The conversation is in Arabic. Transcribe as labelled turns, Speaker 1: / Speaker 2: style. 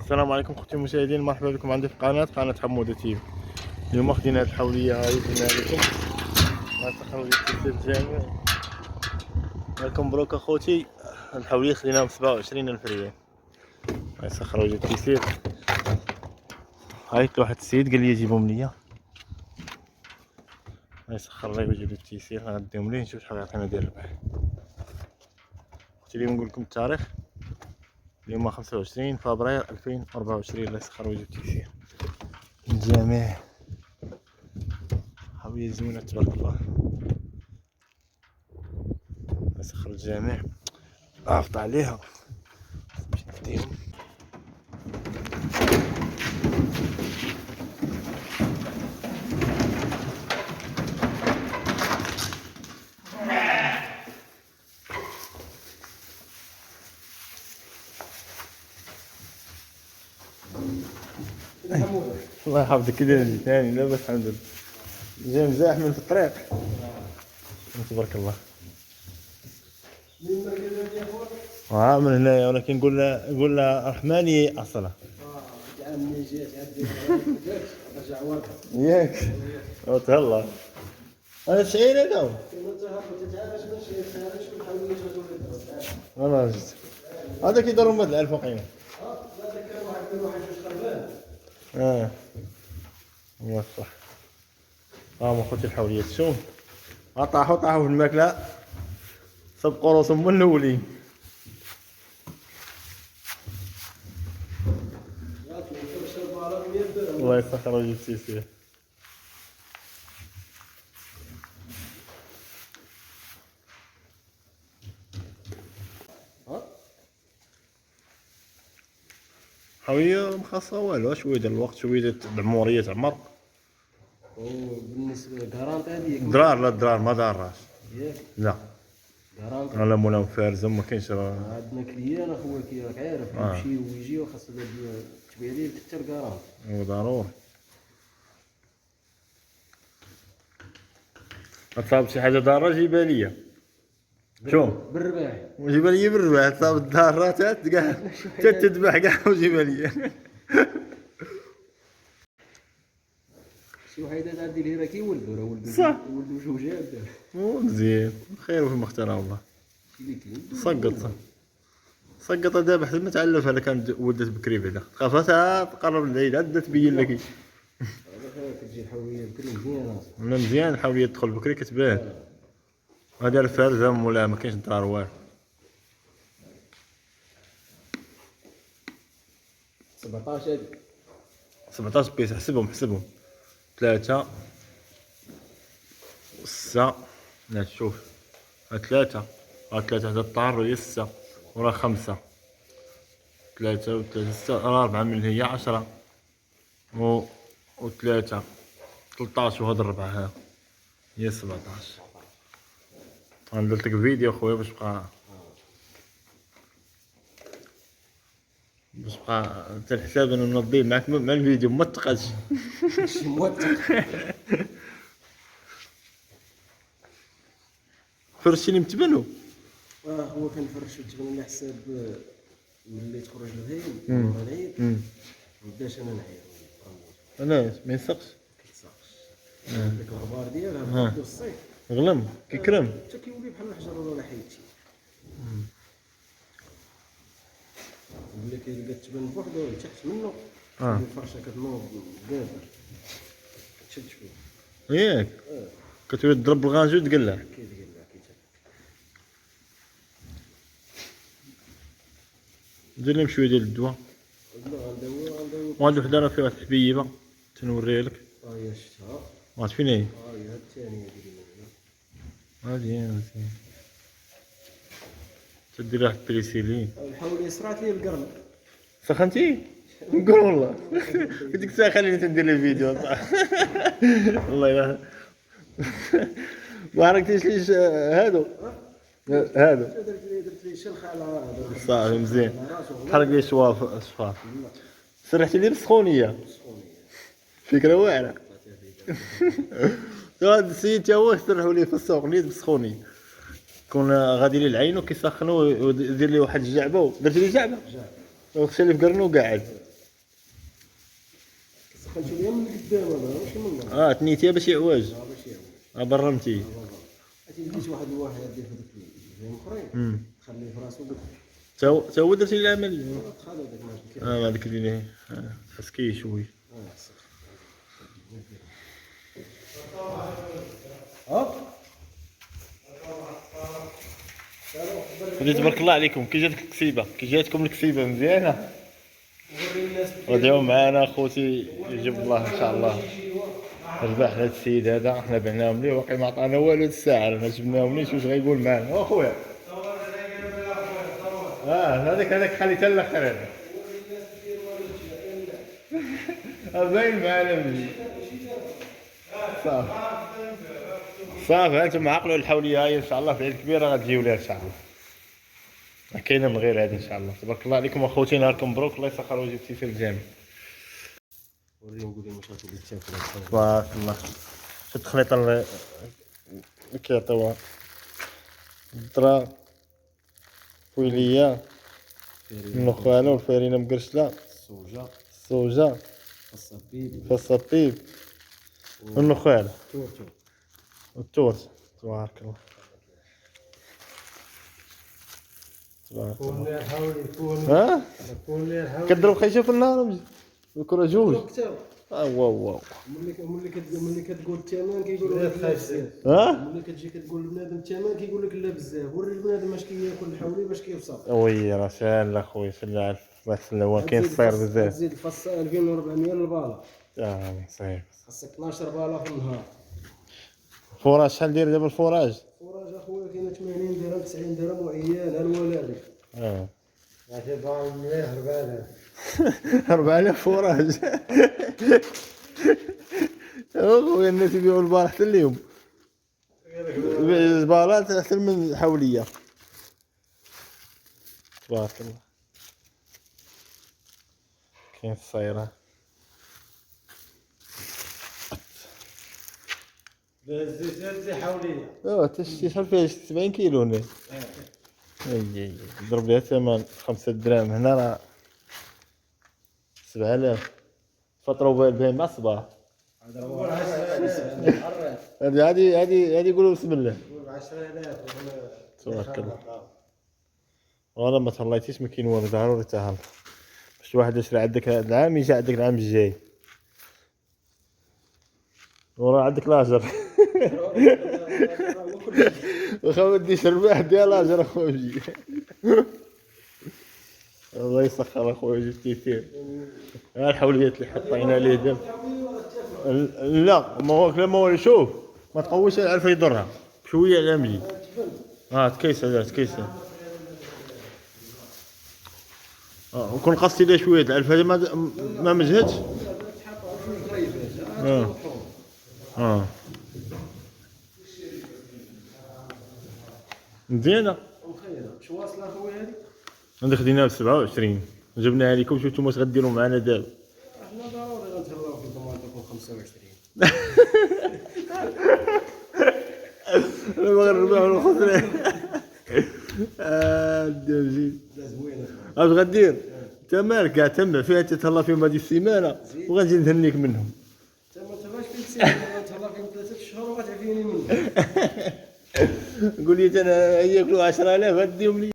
Speaker 1: السلام عليكم اخوتي المشاهدين، مرحبا بكم عندي في قناه حموده تيفي. اليوم خدينا هذه الحوليه هاي درنا لكم مع تخرج التيسير الجامع. راكم مبروك اخوتي، الحوليه خديناها ب 27,000 ريال. هاي تخرج التيسير، هاي واحد السيد قال لي جيبهم ليا، هاي سخر لي وجيب التيسير غنديهم ليه نشوف شحال يعطينا ديال الربح. اخوتي اليوم نقول لكم التاريخ، اليوم 25 فبراير 2024. الله يسخر وجه التيسير الجميع، حاولي زوينة تبارك الله. يسخر الجميع، عافط عليها باش نفديهم. الله يحفظك كي داير ثاني لاباس الحمد لله. جاي مزاح من في الطريق تبارك الله. من هنايا، ولكن نقول له رحماني اصلا.
Speaker 2: عمي جات عندي رجع ورا
Speaker 1: ياك تهلا هذا الشعير هذا هو. والله جد هذا كيديروا مد الالف وقيمه.
Speaker 2: هذاك واحد جوج قربان.
Speaker 1: الله يصح. هاهما خوتي الحوليات شوف طاحوا في الماكله، سبقوا روسهم من الاولين. الله يسخر وجه التيسير. حاوية مخصصة والو، شوية ديال الوقت، شوية ديال العمورية تعمر.
Speaker 2: وبالنسبه للكارانت هذيك
Speaker 1: درار لا درار ما داراش.
Speaker 2: ياك
Speaker 1: لا
Speaker 2: كارانت
Speaker 1: انا مولا فارزه ما كاينش.
Speaker 2: عندنا كليان اخويا كي راك عارف يمشي ويجي وخاص تبيع ليه حتى الكارانت.
Speaker 1: هو ضروري تصاوب شي حاجة دارة جيبها ليا. شوف
Speaker 2: بالرباح
Speaker 1: جيبها ليا بالرباح، تصاوب الدارات كاع تتذبح كاع وجيبها ليا.
Speaker 2: شي وحيدات عندي اللي راه كيولدوا راه ولدوا
Speaker 1: صح.
Speaker 2: ولدوا زوجات
Speaker 1: مزيان خير وفي المختار والله.
Speaker 2: شي اللي كاين
Speaker 1: سقط دابا حتى ما تعلفها، الا كانت ولدت بكري بعدا خافتها تقرب للعيد عاد تبين لك.
Speaker 2: هذاك كتجي الحوليه بكري مزيانه.
Speaker 1: مزيان الحاوليه تدخل بكري كتبان. هذا الفارزه ولا ما كاينش ضرار والو.
Speaker 2: 17 هذيك
Speaker 1: 17 بيس حسبهم 3 6. لا شوف ها 3 هذا الطار وهي 6 وراه 5 3 و3 6 راه 4 من هي 10 و 3 13 وهذا الربعة ها هي 17. غندير لك فيديو خويا باش بقى حتى الحساب انا نوضيه معاك مع الفيديو ما تقادش.
Speaker 2: شي موثق.
Speaker 1: فرشتي لي متبنو.
Speaker 2: هو كنفرشو تبان على حساب ملي تخرج الهيم ورا العيد ما نبداش انا نعير
Speaker 1: انا ما يسقش
Speaker 2: كيتساقش ديك الغبار ديالها في الصيف
Speaker 1: غلم كيكرم
Speaker 2: حتى كيولي بحال الحجر ولا حيدتي. ملي كيلقى تبان بوحدو تحت منه الفرشه كتنوض قادر كتشد شويه
Speaker 1: ياك كتولي تضرب الغانجو تقلع.
Speaker 2: كيتقلع
Speaker 1: ندير لهم شويه ديال الدواء.
Speaker 2: غندوي
Speaker 1: وهاد الوحده راه فيها واحد الحبيبه تنوريها لك.
Speaker 2: هي شفتها
Speaker 1: عرفت فين هي؟
Speaker 2: هي الثانيه ديال
Speaker 1: هادي مزيان تدير واحد البريسيلين.
Speaker 2: الحوليه صرات لي القرن
Speaker 1: سخنتي؟ نقول والله بديك الساعه خليني تندير لي الفيديو والله الا ما عرفتيش ليش هادو
Speaker 2: درت لي شلخه على هذا
Speaker 1: صافي مزيان حرق لي شواف سرحتي لي بالسخونيه فكره واعره. هذا السيد تا هو سرحوا لي في السوق نيت بالسخونيه، كون غادي لي العين وكيسخنوا ودير لي واحد الجعبه، درت لي جعبه وخشى لي في قرنو وقاعد
Speaker 2: دخلت ليا من قدام انا ماشي من ورا.
Speaker 1: تنيتيها باش يعواج.
Speaker 2: باش يعاود
Speaker 1: برمتي.
Speaker 2: عرفتي لقيت واحد الواحد يدير في ديك الجهه الاخرين خليه في راسو
Speaker 1: تا هو درتي العمليه.
Speaker 2: دخل هذاك ماشي
Speaker 1: ما هذيك اللي حس كيشوي.
Speaker 2: هوب
Speaker 1: تبارك الله عليكم. كي جاتك الكسيبه؟ كي جاتكم الكسيبه مزيانه؟
Speaker 2: وري الناس
Speaker 1: غاديو معانا خوتي يجيب الله ان شاء الله. ربح هذا السيد هذا حنا بعناهم ليه باقي ما عطانا والو هاد الساعه. انا جبناهم ليه واش غايقول معانا اخويا. هذاك خليته الاخر هذا. باين معانا مزيان. صافي انتم عقلوا الحوليه هاي ان شاء الله في العيد الكبير غتجيو لها ان شاء الله. ما كاينه من غير هذه ان شاء الله. تبارك الله عليكم اخوتي نهاركم مبروك. الله يسخر وجهك في الجامع.
Speaker 2: وري نقول لهم واش غادي تاكل.
Speaker 1: تبارك الله. شفت الخليطه اللي كيعطيوها الذره فويليه النخاله والفرينه مقرشله الصوجه فص الطيب والنخاله والتورت. تبارك الله تبارك الله. كدروا خيشه في النار وكره جوج. واو
Speaker 2: ملي كتقول الثمن كيقولوا لك لا بزاف. ملي كتجي كتقول لبنادم الثمن كيقول لك لا بزاف. وري البنادم اش كياكل الحولي باش كيوصل.
Speaker 1: وي راه ساهل اخويا سلي على الله يسلم. هو كاين الصير بزاف.
Speaker 2: تزيد الفص 2400 للباله.
Speaker 1: صحيح.
Speaker 2: خاصك 12 باله في النهار.
Speaker 1: فراج شحال داير دابا الفراج؟
Speaker 2: فراج اخويا كاينه 80 درهم 90 درهم وعيان ها الولادي. عرفتي باغي مليح 4000.
Speaker 1: 4000 فراج. اخويا الناس يبيعوا البارح حتى اليوم. البالات احسن من الحوليه. تبارك الله. كاين الصيره.
Speaker 2: زيت حوليه.
Speaker 1: تشتي شحال فيها 70 كيلو هنا. اي ضرب لها ثمن 5 دراهم هنا راه 7000. فطروا بها مع الصباح. هذه يقولوا بسم الله.
Speaker 2: 10000
Speaker 1: تبارك الله. والله ما تهلايتيش ما كاين والو ضروري تهلا باش واحد يشري عندك هذا العام يجي عندك العام الجاي. وراه عندك لاجر. واخا ما ديش ربح ديال لاجر اخويا. الله يسخر اخويا جبتي فيه. ها الحوليات اللي حطينا ليه دابا. لا ما هو ما هو شوف ما تقويش العرف يضرها شويه على مجي. تكيسه تكيسه. وكون قصتي ليه شويه العرف هذا ما مجهدش. مزيانه.
Speaker 2: شو واصله اخويا هذه؟
Speaker 1: عندي خديناها ب 27 جبناها لكم. شفتوا واش غديروا معنا دابا؟
Speaker 2: احنا ضروري غنتهلاو فيكم وانتم 25.
Speaker 1: انا باغي نربح الخسران. زين
Speaker 2: زوينه.
Speaker 1: اش غدير؟ انت مالك كاع تما فيها تتهلا فيهم هذه السيمانه وغنجي نهنيك منهم.
Speaker 2: انت ما تهلاش في السيمانه غنتهلا فيهم 3 اشهر وغتعفيني منهم.
Speaker 1: قول لي انا ياكلوا 10000 غديهم لي.